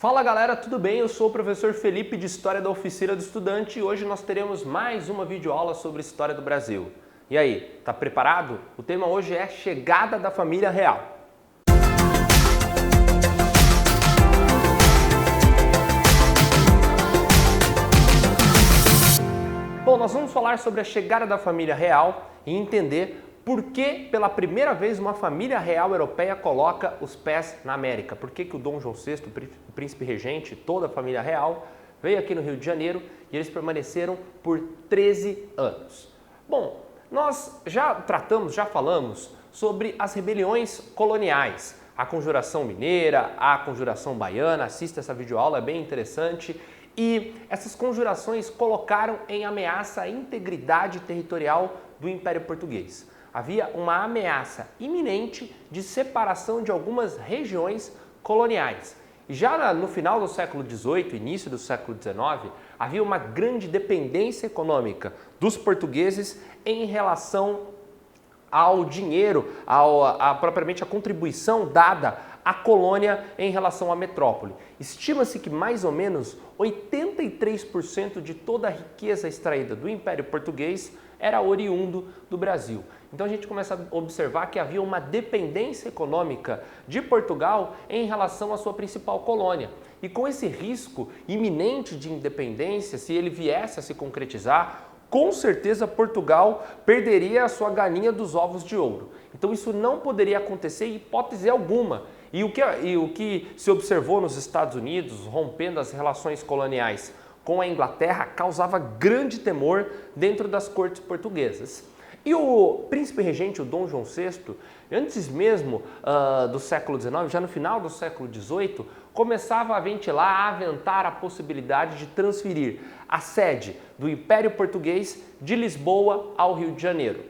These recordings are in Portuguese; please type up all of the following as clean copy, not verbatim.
Fala galera, tudo bem? Eu sou o professor Felipe de História da Oficina do Estudante e hoje nós teremos mais uma videoaula sobre História do Brasil. E aí, tá preparado? O tema hoje é Chegada da Família Real. Bom, nós vamos falar sobre a chegada da família real e entender por que pela primeira vez uma família real europeia coloca os pés na América. Por que o Dom João VI, o príncipe regente, toda a família real, veio aqui no Rio de Janeiro e eles permaneceram por 13 anos. Bom, nós já falamos sobre as rebeliões coloniais, a Conjuração Mineira, a Conjuração Baiana, assista essa videoaula, é bem interessante. E essas conjurações colocaram em ameaça a integridade territorial do Império Português. Havia uma ameaça iminente de separação de algumas regiões coloniais. E já no final do século XVIII, início do século XIX, havia uma grande dependência econômica dos portugueses em relação ao dinheiro, propriamente a contribuição dada à colônia em relação à metrópole. Estima-se que mais ou menos 83% de toda a riqueza extraída do Império Português era oriundo do Brasil. Então a gente começa a observar que havia uma dependência econômica de Portugal em relação à sua principal colônia. E com esse risco iminente de independência, se ele viesse a se concretizar, com certeza Portugal perderia a sua galinha dos ovos de ouro. Então isso não poderia acontecer em hipótese alguma. E o que se observou nos Estados Unidos, rompendo as relações coloniais com a Inglaterra, causava grande temor dentro das cortes portuguesas. E o príncipe regente, o Dom João VI, antes mesmo do século XIX, já no final do século XVIII, começava a ventilar, a aventar a possibilidade de transferir a sede do Império Português de Lisboa ao Rio de Janeiro.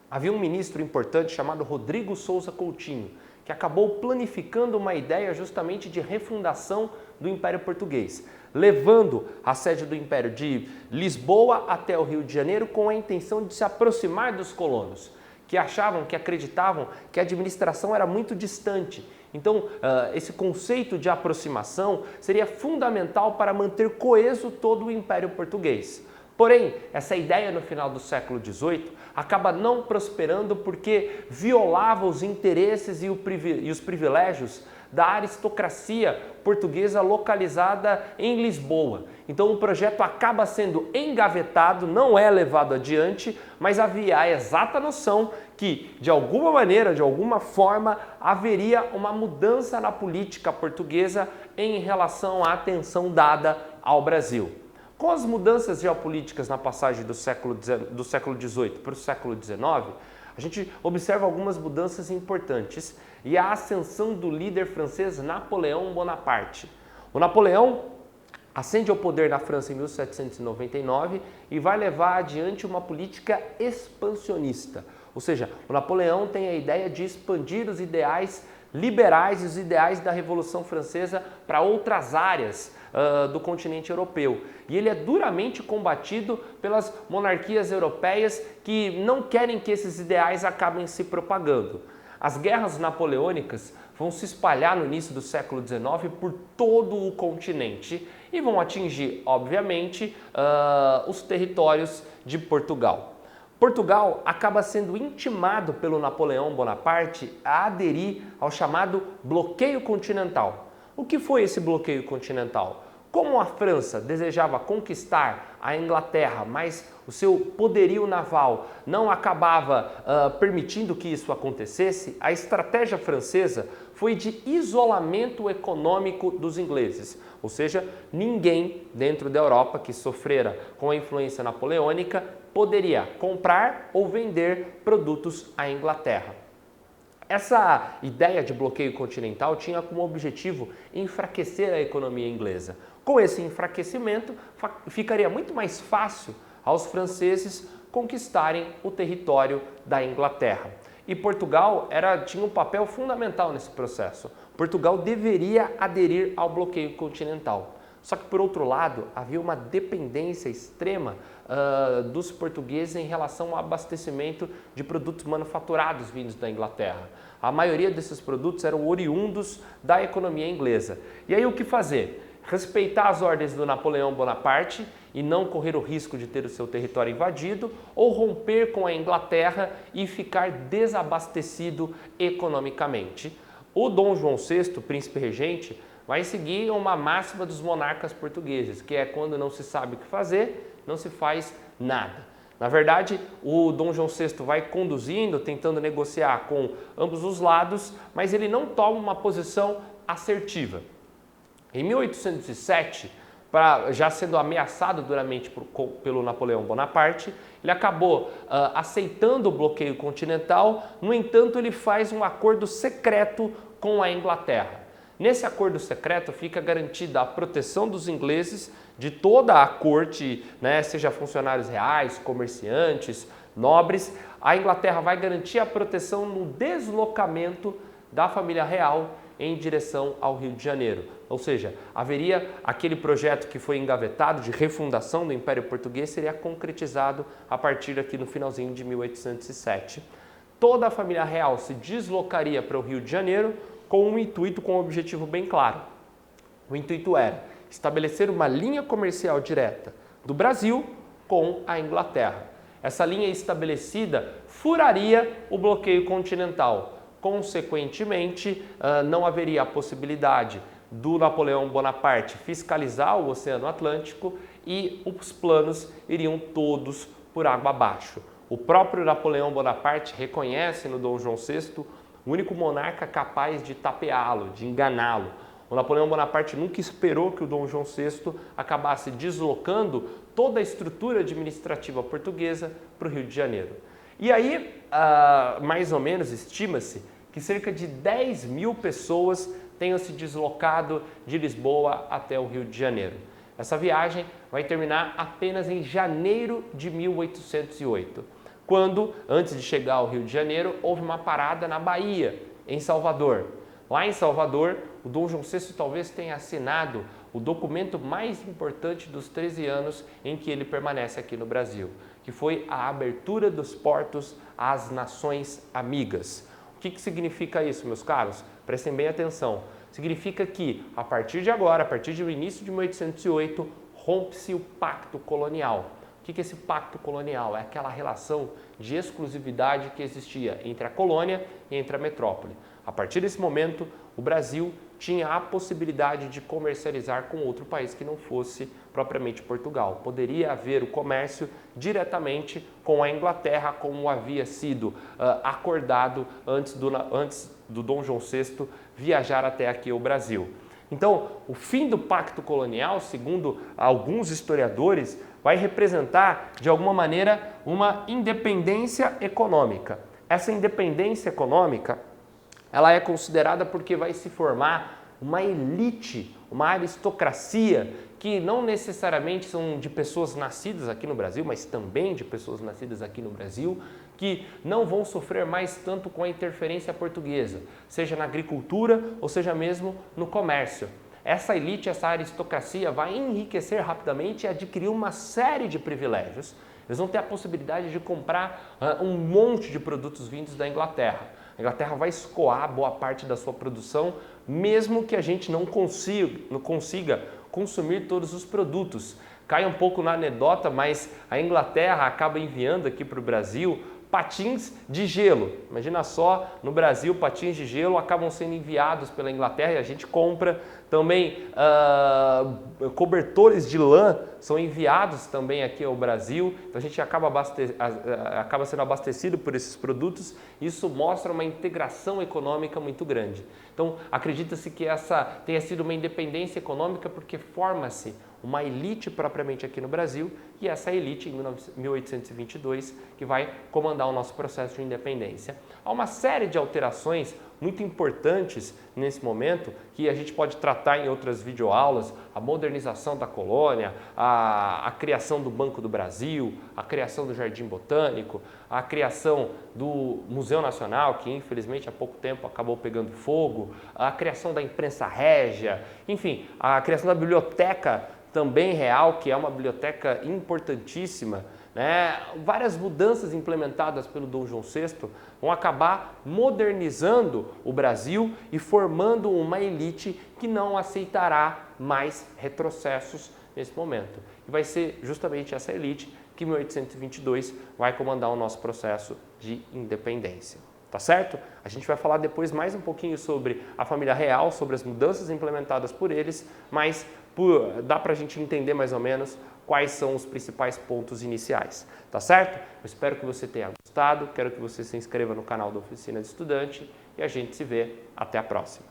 Havia um ministro importante chamado Rodrigo Souza Coutinho, que acabou planificando uma ideia justamente de refundação do Império Português, levando a sede do Império de Lisboa até o Rio de Janeiro com a intenção de se aproximar dos colonos, que acreditavam que a administração era muito distante. Então, esse conceito de aproximação seria fundamental para manter coeso todo o Império Português. Porém, essa ideia no final do século XVIII acaba não prosperando porque violava os interesses e os privilégios da aristocracia portuguesa localizada em Lisboa. Então o projeto acaba sendo engavetado, não é levado adiante, mas havia a exata noção que, de alguma maneira, de alguma forma, haveria uma mudança na política portuguesa em relação à atenção dada ao Brasil. Com as mudanças geopolíticas na passagem do século XVIII para o século XIX, a gente observa algumas mudanças importantes e a ascensão do líder francês Napoleão Bonaparte. O Napoleão ascende ao poder na França em 1799 e vai levar adiante uma política expansionista. Ou seja, o Napoleão tem a ideia de expandir os ideais liberais e os ideais da Revolução Francesa para outras áreas do continente europeu. E ele é duramente combatido pelas monarquias europeias que não querem que esses ideais acabem se propagando. As guerras napoleônicas vão se espalhar no início do século XIX por todo o continente e vão atingir, obviamente, os territórios de Portugal. Portugal acaba sendo intimado pelo Napoleão Bonaparte a aderir ao chamado bloqueio continental. O que foi esse bloqueio continental? Como a França desejava conquistar a Inglaterra, mas o seu poderio naval não acabava permitindo que isso acontecesse, a estratégia francesa foi de isolamento econômico dos ingleses. Ou seja, ninguém dentro da Europa que sofrera com a influência napoleônica poderia comprar ou vender produtos à Inglaterra. Essa ideia de bloqueio continental tinha como objetivo enfraquecer a economia inglesa. Com esse enfraquecimento, ficaria muito mais fácil aos franceses conquistarem o território da Inglaterra. E Portugal tinha um papel fundamental nesse processo. Portugal deveria aderir ao bloqueio continental. Só que, por outro lado, havia uma dependência extrema dos portugueses em relação ao abastecimento de produtos manufaturados vindos da Inglaterra. A maioria desses produtos eram oriundos da economia inglesa. E aí o que fazer? Respeitar as ordens do Napoleão Bonaparte e não correr o risco de ter o seu território invadido, ou romper com a Inglaterra e ficar desabastecido economicamente. O Dom João VI, príncipe regente, vai seguir uma máxima dos monarcas portugueses, que é quando não se sabe o que fazer, não se faz nada. Na verdade, o Dom João VI vai conduzindo, tentando negociar com ambos os lados, mas ele não toma uma posição assertiva. Em 1807, já sendo ameaçado duramente pelo Napoleão Bonaparte, ele acabou aceitando o bloqueio continental. No entanto, ele faz um acordo secreto com a Inglaterra. Nesse acordo secreto fica garantida a proteção dos ingleses, de toda a corte, né, seja funcionários reais, comerciantes, nobres. A Inglaterra vai garantir a proteção no deslocamento da família real em direção ao Rio de Janeiro. Ou seja, haveria aquele projeto que foi engavetado de refundação do Império Português, seria concretizado a partir aqui no finalzinho de 1807. Toda a família real se deslocaria para o Rio de Janeiro com um intuito, com um objetivo bem claro. O intuito era estabelecer uma linha comercial direta do Brasil com a Inglaterra. Essa linha estabelecida furaria o bloqueio continental. Consequentemente, não haveria a possibilidade do Napoleão Bonaparte fiscalizar o Oceano Atlântico e os planos iriam todos por água abaixo. O próprio Napoleão Bonaparte reconhece no Dom João VI o único monarca capaz de tapeá-lo, de enganá-lo. O Napoleão Bonaparte nunca esperou que o Dom João VI acabasse deslocando toda a estrutura administrativa portuguesa para o Rio de Janeiro. E aí, mais ou menos, estima-se que cerca de 10 mil pessoas tenham se deslocado de Lisboa até o Rio de Janeiro. Essa viagem vai terminar apenas em janeiro de 1808, quando, antes de chegar ao Rio de Janeiro, houve uma parada na Bahia, em Salvador. Lá em Salvador, o Dom João VI talvez tenha assinado o documento mais importante dos 13 anos em que ele permanece aqui no Brasil, que foi a abertura dos portos às nações amigas. O que significa isso, meus caros? Prestem bem atenção. Significa que, a partir de agora, a partir do início de 1808, rompe-se o pacto colonial. O que é esse pacto colonial? É aquela relação de exclusividade que existia entre a colônia e entre a metrópole. A partir desse momento, o Brasil tinha a possibilidade de comercializar com outro país que não fosse propriamente Portugal. Poderia haver o comércio diretamente com a Inglaterra, como havia sido acordado antes do Dom João VI viajar até aqui ao Brasil. Então, o fim do pacto colonial, segundo alguns historiadores, vai representar, de alguma maneira, uma independência econômica. Essa independência econômica, ela é considerada porque vai se formar uma elite, uma aristocracia, que não necessariamente são de pessoas nascidas aqui no Brasil, mas também de pessoas nascidas aqui no Brasil, que não vão sofrer mais tanto com a interferência portuguesa, seja na agricultura ou seja mesmo no comércio. Essa elite, essa aristocracia vai enriquecer rapidamente e adquirir uma série de privilégios. Eles vão ter a possibilidade de comprar um monte de produtos vindos da Inglaterra. A Inglaterra vai escoar boa parte da sua produção, mesmo que a gente não consiga consumir todos os produtos. Cai um pouco na anedota, mas a Inglaterra acaba enviando aqui para o Brasil patins de gelo. Imagina só, no Brasil, patins de gelo acabam sendo enviados pela Inglaterra e a gente compra. Também cobertores de lã são enviados também aqui ao Brasil. Então a gente acaba sendo abastecido por esses produtos. Isso mostra uma integração econômica muito grande. Então acredita-se que essa tenha sido uma independência econômica porque forma-se uma elite propriamente aqui no Brasil, e essa elite em 1822 que vai comandar o nosso processo de independência. Há uma série de alterações muito importantes nesse momento que a gente pode tratar em outras videoaulas: a modernização da colônia, a criação do Banco do Brasil, a criação do Jardim Botânico, a criação do Museu Nacional, que infelizmente há pouco tempo acabou pegando fogo, a criação da imprensa régia, enfim, a criação da biblioteca também real, que é uma biblioteca importantíssima, né? Várias mudanças implementadas pelo Dom João VI vão acabar modernizando o Brasil e formando uma elite que não aceitará mais retrocessos nesse momento. E vai ser justamente essa elite que em 1822 vai comandar o nosso processo de independência. Tá certo? A gente vai falar depois mais um pouquinho sobre a família real, sobre as mudanças implementadas por eles, mas dá pra gente entender mais ou menos quais são os principais pontos iniciais, tá certo? Eu espero que você tenha gostado, quero que você se inscreva no canal da Oficina de Estudante e a gente se vê até a próxima.